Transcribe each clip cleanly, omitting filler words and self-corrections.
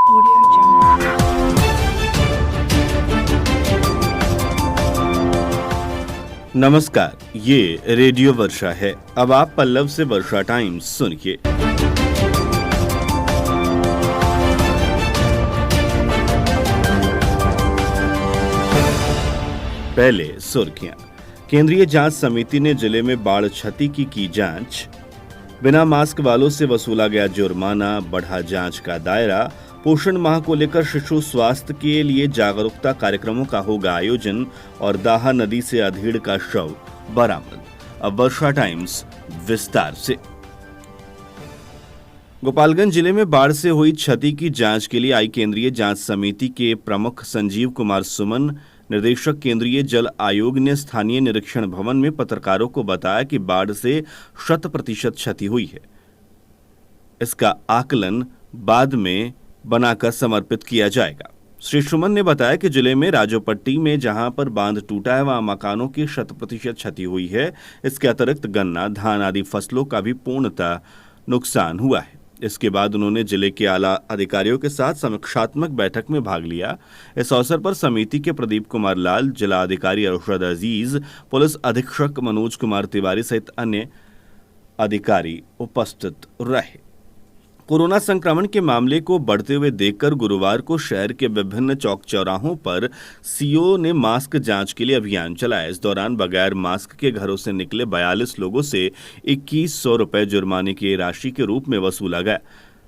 Audio Jungle. नमस्कार, ये radio वर्षा है। अब आप पल्लव से वर्षा टाइम्स सुनिए। पहले सुर्खियां। केंद्रीय जांच समिति ने जिले में बाढ़ क्षति की जांच। बिना मास्क वालों से वसूला गया जुर्माना, बढ़ा जांच का दायरा। पोषण माह को लेकर शिशु स्वास्थ्य के लिए जागरूकता कार्यक्रमों का होगा आयोजन और दाहा नदी से अधेड़ का शव बरामद। अब वर्षा टाइम्स विस्तार से। गोपालगंज जिले में बाढ़ से हुई क्षति की जांच के लिए आई केंद्रीय जांच समिति के प्रमुख संजीव कुमार सुमन, निदेशक केंद्रीय जल आयोग ने स्थानीय निरीक्षण भवन में पत्रकारों को बताया कि बाढ़ से 100% क्षति हुई है। इसका आकलन बाद में बनाकर समर्पित किया जाएगा। श्री सुमन ने बताया कि जिले में राजोपट्टी में जहां पर बांध टूटा है वहां मकानों की 100% क्षति हुई है। इसके अतिरिक्त गन्ना, धान आदि फसलों का भी पूर्णतः नुकसान हुआ है। इसके बाद उन्होंने जिले के आला अधिकारियों के साथ समीक्षात्मक बैठक में भाग लिया। इस अवसर पर समिति के प्रदीप कुमार लाल, जिला अधिकारी अरशद अजीज, पुलिस अधीक्षक मनोज कुमार तिवारी सहित अन्य अधिकारी उपस्थित रहे। कोरोना संक्रमण के मामले को बढ़ते हुए देखकर गुरुवार को शहर के विभिन्न चौक चौराहों पर सीओ ने मास्क जांच के लिए अभियान चलाया। इस दौरान बगैर मास्क के घरों से निकले 42 लोगों से 2100 रुपए जुर्माने की राशि के रूप में वसूला गया।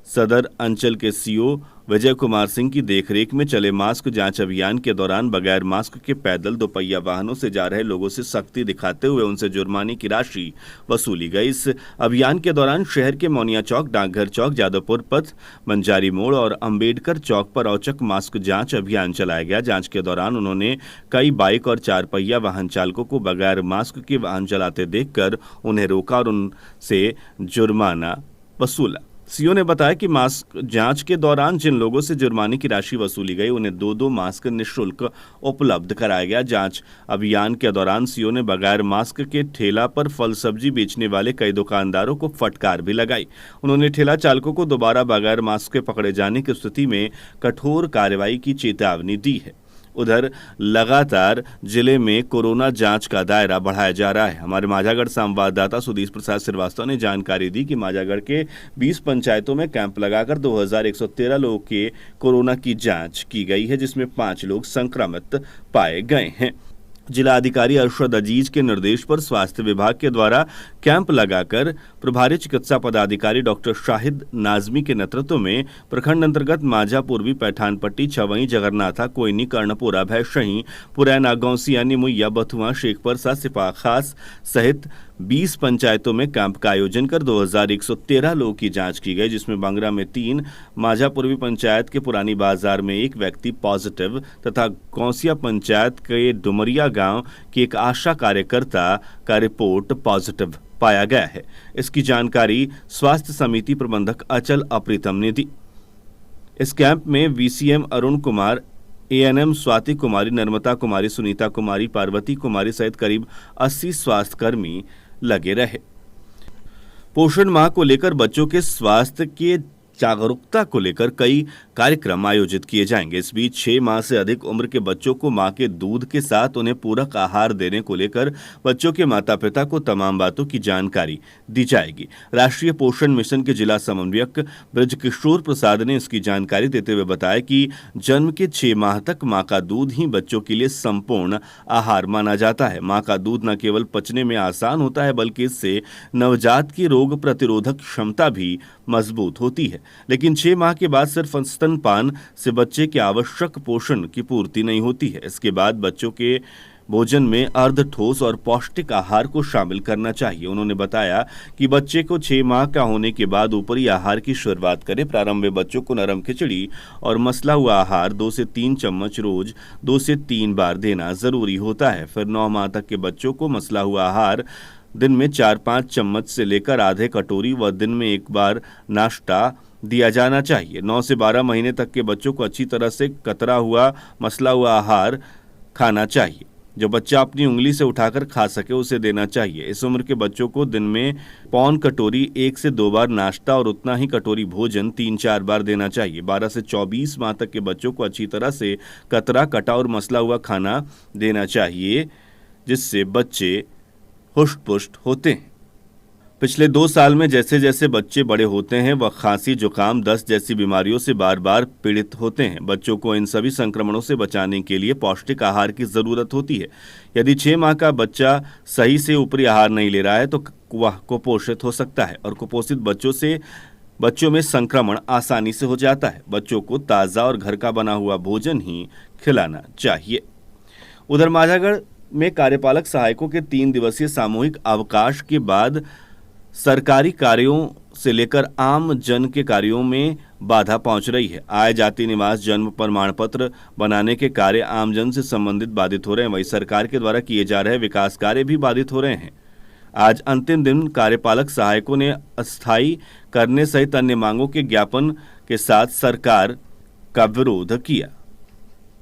सदर अंचल के सीओ विजय कुमार सिंह की देखरेख में चले मास्क जांच अभियान के दौरान बगैर मास्क के पैदल दोपहिया वाहनों से जा रहे लोगों से सख्ती दिखाते हुए उनसे जुर्माने की राशि वसूली गई। इस अभियान के दौरान शहर के मौनिया चौक, डाकघर चौक, जादवपुर पथ, बंजारी मोड़ और अंबेडकर चौक पर औचक मास्क जांच अभियान चलाया गया। जांच के दौरान उन्होंने कई बाइक और 4 पहिया वाहन चालकों को बगैर मास्क के वाहन चलाते देखकर उन्हें रोका और उनसे जुर्माना वसूला। सीओ ने बताया कि मास्क जांच के दौरान जिन लोगों से जुर्माने की राशि वसूली गई उन्हें 2-2 मास्क निःशुल्क उपलब्ध कराया गया। जांच अभियान के दौरान सीओ ने बगैर मास्क के ठेला पर फल सब्जी बेचने वाले कई दुकानदारों को फटकार भी लगाई। उन्होंने ठेला चालकों को दोबारा बगैर मास्क के पकड़े जाने की स्थिति में कठोर कार्रवाई की चेतावनी दी है। उधर लगातार जिले में कोरोना जांच का दायरा बढ़ाया जा रहा है। हमारे माझागढ़ संवाददाता सुधीर प्रसाद श्रीवास्तव ने जानकारी दी कि माझागढ़ के 20 पंचायतों में कैंप लगाकर 2113 लोगों के कोरोना की जांच की गई है, जिसमें 5 लोग संक्रमित पाए गए हैं। जिला अधिकारी अरशद अजीज के निर्देश पर स्वास्थ्य विभाग के द्वारा कैंप लगाकर प्रभारी चिकित्सा पदाधिकारी डॉक्टर शाहिद नाजमी के नेतृत्व में प्रखंड अंतर्गत माझा, पूर्वी पैठानपट्टी, छवई, जगरनाथा, कोयनी, कर्णपुरा, भैंसही, पुरैना, गौसिया, निमुइया, बथुआ, शेखपुरा, सिपा खास सहित 20 पंचायतों में कैंप का आयोजन कर 2113 लोगों की जांच की गई, जिसमें बंगरा में 3, माझा पूर्वी पंचायत के पुरानी बाजार में 1 व्यक्ति पॉजिटिव तथा गौसिया पंचायत के डुमरिया गांव की एक आशा कार्यकर्ता का रिपोर्ट पॉजिटिव पाया गया है। इसकी जानकारी स्वास्थ्य समिति प्रबंधक अचल अप्रीतम ने दी। इस कैंप में वीसीएम अरुण कुमार, एएनएम स्वाति कुमारी, नर्मदा कुमारी, सुनीता कुमारी, पार्वती कुमारी सहित करीब 80 स्वास्थ्यकर्मी लगे रहे। पोषण माह को लेकर बच्चों के स्वास्थ्य के जागरूकता को लेकर कई कार्यक्रम आयोजित किए जाएंगे। इस बीच 6 माह से अधिक उम्र के बच्चों को मां के दूध के साथ उन्हें पूरक आहार देने को लेकर बच्चों के माता पिता को तमाम बातों की जानकारी दी जाएगी। राष्ट्रीय पोषण मिशन के जिला समन्वयक ब्रजकिशोर प्रसाद ने इसकी जानकारी देते हुए बताया कि जन्म के 6 माह तक मां का दूध ही बच्चों के लिए संपूर्ण आहार माना जाता है। मां का दूध न केवल पचने में आसान होता है बल्कि इससे नवजात की रोग प्रतिरोधक क्षमता भी मजबूत होती है। लेकिन 6 माह के बाद सिर्फ स्तनपान से बच्चे के आवश्यक पोषण की पूर्ति नहीं होती है। इसके बाद बच्चों के भोजन में अर्ध ठोस और पौष्टिक आहार को शामिल करना चाहिए। उन्होंने बताया कि बच्चे को 6 माह का होने के बाद ऊपरी आहार की शुरुआत करें। प्रारंभ में बच्चों को नरम खिचड़ी और मसला हुआ आहार 2 से 3 चम्मच रोज 2 से 3 बार देना जरूरी होता है। फिर 9 माह तक के बच्चों को मसला हुआ आहार दिन में 4-5 चम्मच से लेकर आधे कटोरी व दिन में 1 बार नाश्ता दिया जाना चाहिए। 9 से 12 महीने तक के बच्चों को अच्छी तरह से कतरा हुआ मसला हुआ आहार खाना चाहिए। जो बच्चा अपनी उंगली से उठाकर खा सके उसे देना चाहिए। इस उम्र के बच्चों को दिन में पौन कटोरी 1 से 2 बार नाश्ता और उतना ही कटोरी भोजन 3-4 बार देना चाहिए। 12 से 24 माह तक के बच्चों को अच्छी तरह से कतरा, कटा और मसला हुआ खाना देना चाहिए, जिससे बच्चे हुष्ट-पुष्ट होते हैं। पिछले 2 साल में जैसे जैसे बच्चे बड़े होते हैं वह खांसी, जुकाम, दस्त जैसी बीमारियों से बार बार पीड़ित होते हैं। बच्चों को इन सभी संक्रमणों से बचाने के लिए पौष्टिक आहार की जरूरत होती है। यदि 6 माह का बच्चा सही से ऊपरी आहार नहीं ले रहा है तो वह कुपोषित हो सकता है और कुपोषित बच्चों में संक्रमण आसानी से हो जाता है। बच्चों को ताज़ा और घर का बना हुआ भोजन ही खिलाना चाहिए। उधर माझागढ़ में कार्यपालक सहायकों के 3 दिवसीय सामूहिक अवकाश के बाद सरकारी कार्यों से लेकर आम जन के कार्यों में बाधा पहुंच रही है। आय, जाति, निवास, जन्म प्रमाण पत्र बनाने के कार्य आमजन से संबंधित बाधित हो रहे हैं। वहीं सरकार के द्वारा किए जा रहे विकास कार्य भी बाधित हो रहे हैं। आज अंतिम दिन कार्यपालक सहायकों ने अस्थायी करने सहित अन्य मांगों के ज्ञापन के साथ सरकार का विरोध किया।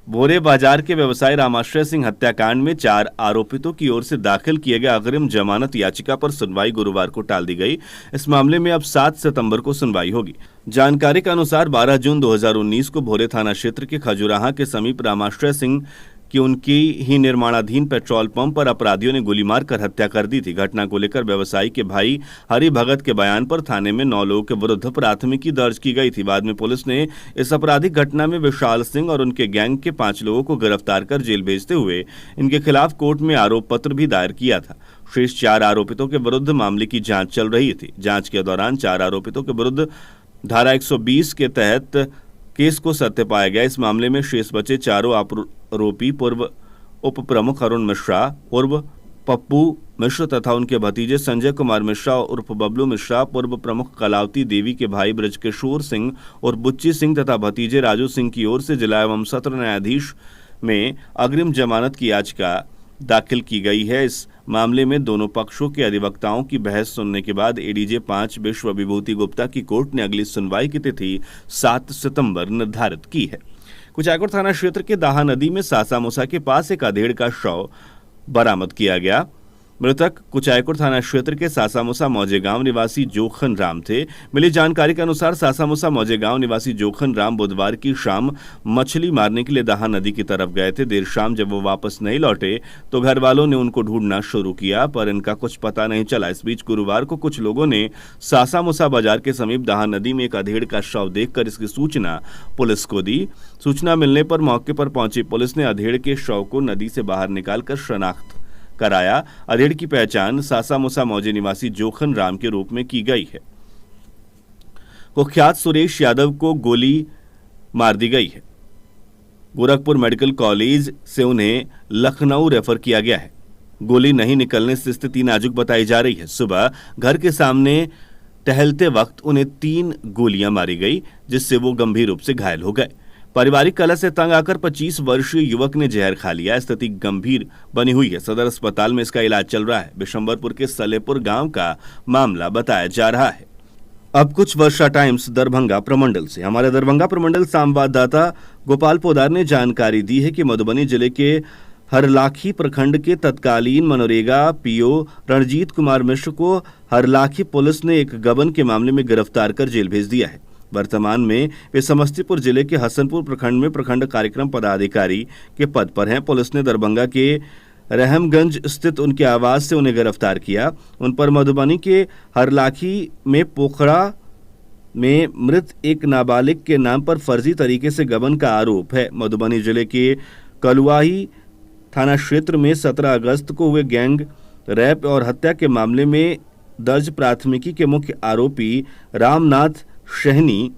भोरे बाजार के व्यवसायी रामाश्रय सिंह हत्याकांड में 4 आरोपितों की ओर से दाखिल किए गए अग्रिम जमानत याचिका पर सुनवाई गुरुवार को टाल दी गई। इस मामले में अब 7 सितंबर को सुनवाई होगी। जानकारी के अनुसार 12 जून 2019 को भोरे थाना क्षेत्र के खजुराहा के समीप रामाश्रय सिंह कि उनकी ही निर्माणाधीन पेट्रोल पंप पर अपराधियों ने गोली मारकर हत्या कर दी थी। घटना को लेकर व्यवसायी के भाई हरि भगत के बयान पर थाने में 9 लोगों के विरुद्ध प्राथमिकी दर्ज की गई थी। बाद में पुलिस ने इस आपराधिक घटना में विशाल सिंह और उनके गैंग के 5 लोगों को गिरफ्तार कर जेल भेजते हुए इनके खिलाफ कोर्ट में आरोप पत्र भी दायर किया था। शेष 4 आरोपितों के विरुद्ध मामले की जाँच चल रही थी। जाँच के दौरान 4 आरोपितों के विरुद्ध धारा 120 के तहत केस को सत्य पाया गया। इस मामले में शेष बचे 4 आरोपी पूर्व उप प्रमुख अरुण मिश्रा उर्फ पप्पू मिश्र तथा उनके भतीजे संजय कुमार मिश्रा उर्फ बबलू मिश्रा, पूर्व प्रमुख कलावती देवी के भाई ब्रजकिशोर सिंह और बुच्ची सिंह तथा भतीजे राजू सिंह की ओर से जिला एवं सत्र न्यायाधीश में अग्रिम जमानत की याचिका दाखिल की गई है। इस मामले में दोनों पक्षों के अधिवक्ताओं की बहस सुनने के बाद एडीजे 5 विश्व विभूति गुप्ता की कोर्ट ने अगली सुनवाई की तिथि 7 सितंबर निर्धारित की है। कुचायकोट थाना क्षेत्र के दाहा नदी में सासामुसा के पास एक अधेड़ का शव बरामद किया गया। मृतक कुचायकोट थाना क्षेत्र के सासामुसा मौजे गांव निवासी जोखन राम थे। मिली जानकारी के अनुसार सासामुसा मौजे गांव निवासी जोखन राम बुधवार की शाम मछली मारने के लिए दाहा नदी की तरफ गए थे। देर शाम जब वो वापस नहीं लौटे तो घर वालों ने उनको ढूंढना शुरू किया, पर इनका कुछ पता नहीं चला। इस बीच गुरुवार को कुछ लोगों ने सासामुसा बाजार के समीप दाहा नदी में एक अधेड़ का शव देखकर इसकी सूचना पुलिस को दी। सूचना मिलने पर मौके पर पहुंची पुलिस ने अधेड़ के शव को नदी से बाहर निकालकर शनाख्त कराया। अधेड़ की पहचान सासामुसा मौजे निवासी जोखन राम के रूप में की गई है। कुख्यात सुरेश यादव को गोली मार दी गई है। गोरखपुर मेडिकल कॉलेज से उन्हें लखनऊ रेफर किया गया है। गोली नहीं निकलने से स्थिति नाजुक बताई जा रही है। सुबह घर के सामने टहलते वक्त उन्हें 3 गोलियां मारी गई, जिससे वो गंभीर रूप से घायल हो गए। पारिवारिक कलह से तंग आकर 25 वर्षीय युवक ने जहर खा लिया। स्थिति गंभीर बनी हुई है। सदर अस्पताल में इसका इलाज चल रहा है। बिशंबरपुर के सलेपुर गांव का मामला बताया जा रहा है। अब कुछ वर्षा टाइम्स दरभंगा प्रमंडल से। हमारे दरभंगा प्रमंडल संवाददाता गोपाल पोदार ने जानकारी दी है कि मधुबनी जिले के हरलाखी प्रखंड के तत्कालीन मनरेगा पीओ रणजीत कुमार मिश्र को हरलाखी पुलिस ने एक गबन के मामले में गिरफ्तार कर जेल भेज दिया है। वर्तमान में वे समस्तीपुर जिले के हसनपुर प्रखंड में प्रखंड कार्यक्रम पदाधिकारी के पद पर हैं। पुलिस ने दरभंगा के रहमगंज स्थित उनके आवास से उन्हें गिरफ्तार किया। उन पर मधुबनी के हरलाखी में पोखरा में मृत एक नाबालिग के नाम पर फर्जी तरीके से गबन का आरोप है। मधुबनी जिले के कलुआही थाना क्षेत्र में 17 अगस्त को हुए गैंग रैप और हत्या के मामले में दर्ज प्राथमिकी के मुख्य आरोपी रामनाथ शहनी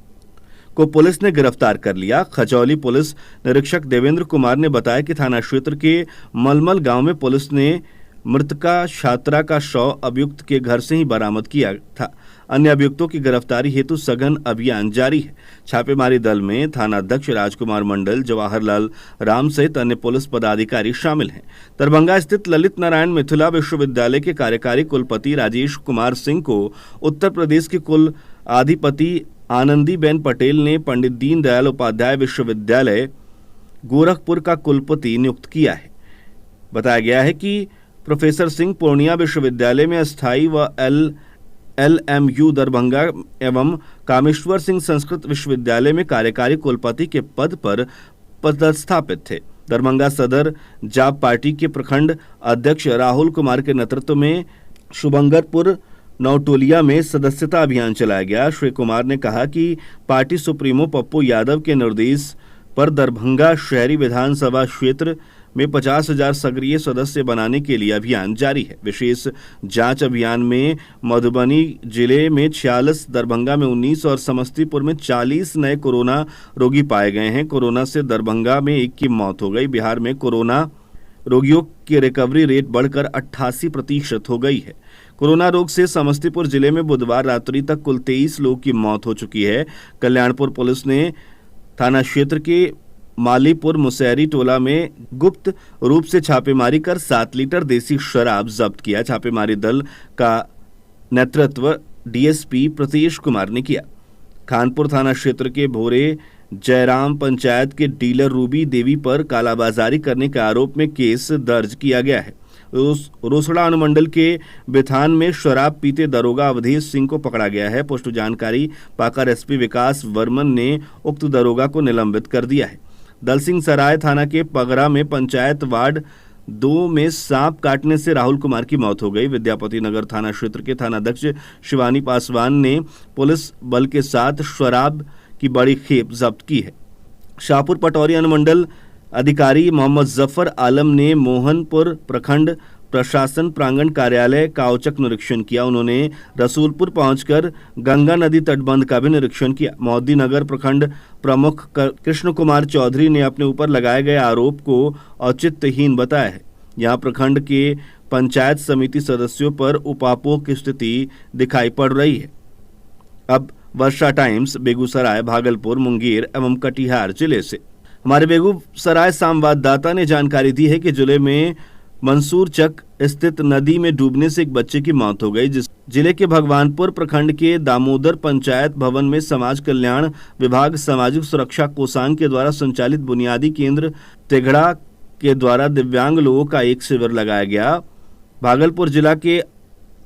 को पुलिस ने गिरफ्तार कर लिया। खजौली पुलिस निरीक्षक देवेंद्र कुमार ने बताया कि थाना क्षेत्र के मलमल गांव में पुलिस ने मृतका छात्रा का शव अभियुक्त के घर से ही बरामद किया था। अन्य अभियुक्तों की गिरफ्तारी हेतु सघन अभियान जारी है। छापेमारी दल में थाना अध्यक्ष राजकुमार मंडल, जवाहरलाल राम सहित अन्य पुलिस पदाधिकारी शामिल हैं। दरभंगा स्थित ललित नारायण मिथिला विश्वविद्यालय के कार्यकारी कुलपति राजेश कुमार सिंह को उत्तर प्रदेश के कुल अधिपति आनंदीबेन पटेल ने पंडित दीनदयाल उपाध्याय विश्वविद्यालय गोरखपुर का कुलपति नियुक्त किया है। बताया गया है कि प्रोफेसर सिंह पूर्णिया विश्वविद्यालय में अस्थायी व LMU दरभंगा एवं कामेश्वर सिंह संस्कृत विश्वविद्यालय में कार्यकारी कुलपति के पद पर पदस्थापित थे। दरभंगा सदर जाप पार्टी के प्रखंड अध्यक्ष राहुल कुमार के नेतृत्व में शुभंगरपुर नौटोलिया में सदस्यता अभियान चलाया गया। श्री कुमार ने कहा कि पार्टी सुप्रीमो पप्पू यादव के निर्देश पर दरभंगा शहरी विधानसभा क्षेत्र में 50,000 सक्रिय सदस्य बनाने के लिए अभियान जारी है। विशेष जांच अभियान में मधुबनी जिले में 46, दरभंगा में 19 और समस्तीपुर में 40 नए कोरोना रोगी पाए गए हैं। कोरोना से दरभंगा में 1 की मौत हो गई। बिहार में कोरोना रोगियों की रिकवरी रेट बढ़कर 88% हो गई है। कोरोना रोग से समस्तीपुर जिले में बुधवार रात्रि तक कुल 23 लोगों की मौत हो चुकी है। कल्याणपुर पुलिस ने थाना क्षेत्र के मालीपुर मुसैरी टोला में गुप्त रूप से छापेमारी कर 7 लीटर देसी शराब जब्त किया। छापेमारी दल का नेतृत्व DSP प्रतीश कुमार ने किया। खानपुर थाना क्षेत्र के भोरे जयराम पंचायत के डीलर रूबी देवी पर कालाबाजारी करने के आरोप में केस दर्ज किया गया है। रोसड़ा अनुमंडल के बिथान में शराब पीते दरोगा अवधेश सिंह को पकड़ा गया है। पुष्ट जानकारी पाकर SP विकास वर्मन ने उक्त दरोगा को निलंबित कर दिया है। दलसिंह सराय थाना के पगरा में पंचायत वार्ड 2 में सांप काटने से राहुल कुमार की मौत हो गई। विद्यापति नगर थाना क्षेत्र के थानाध्यक्ष शिवानी पासवान ने पुलिस बल के साथ शराब की बड़ी खेप जब्त की है। शाहपुर पटौरी अनुमंडल अधिकारी मोहम्मद जफर आलम ने मोहनपुर प्रखंड प्रशासन प्रांगण कार्यालय का औचक निरीक्षण किया। उन्होंने रसूलपुर पहुंचकर गंगा नदी तटबंध का भी निरीक्षण किया। मोदी नगर प्रखंड प्रमुख कृष्ण कुमार चौधरी ने अपने ऊपर लगाए गए आरोप को औचित्यहीन बताया है। यहां प्रखंड के पंचायत समिति सदस्यों पर उपापोह की स्थिति दिखाई पड़ रही है। अब वर्षा टाइम्स बेगूसराय, भागलपुर, मुंगेर एवं कटिहार जिले से हमारे बेगूसराय संवाददाता ने जानकारी दी है कि जिले में मंसूरचक स्थित नदी में डूबने से एक बच्चे की मौत हो गई। जिले के भगवानपुर प्रखंड के दामोदर पंचायत भवन में समाज कल्याण विभाग सामाजिक सुरक्षा कोषांग के द्वारा संचालित बुनियादी केंद्र तेघड़ा के द्वारा दिव्यांग लोगों का एक शिविर लगाया गया। भागलपुर जिला के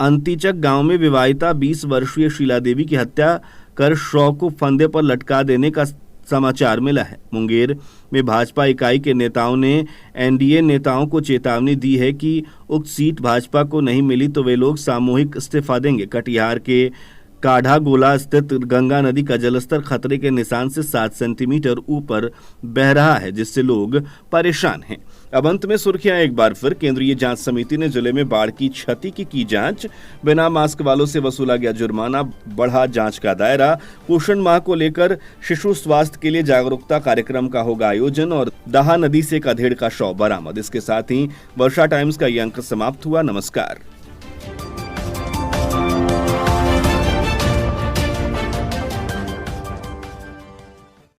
अंतिचक गांव में विवाहिता 20 वर्षीय शीला देवी की हत्या कर शव को फंदे पर लटका देने का समाचार मिला है। मुंगेर में भाजपा इकाई के नेताओं ने NDA नेताओं को चेतावनी दी है कि उक्त सीट भाजपा को नहीं मिली तो वे लोग सामूहिक इस्तीफा देंगे। कटिहार के काढ़ा गोला स्थित गंगा नदी का जलस्तर खतरे के निशान से 7 सेंटीमीटर ऊपर बह रहा है, जिससे लोग परेशान हैं। अब अंत में सुर्खियां एक बार फिर। केंद्रीय जांच समिति ने जिले में बाढ़ की क्षति की जांच। बिना मास्क वालों से वसूला गया जुर्माना, बढ़ा जांच का दायरा। पोषण माह को लेकर शिशु स्वास्थ्य के लिए जागरूकता कार्यक्रम का होगा आयोजन। और दाहा नदी से एक अधेड़ का शव बरामद। इसके साथ ही वर्षा टाइम्स का ये अंक समाप्त हुआ। नमस्कार।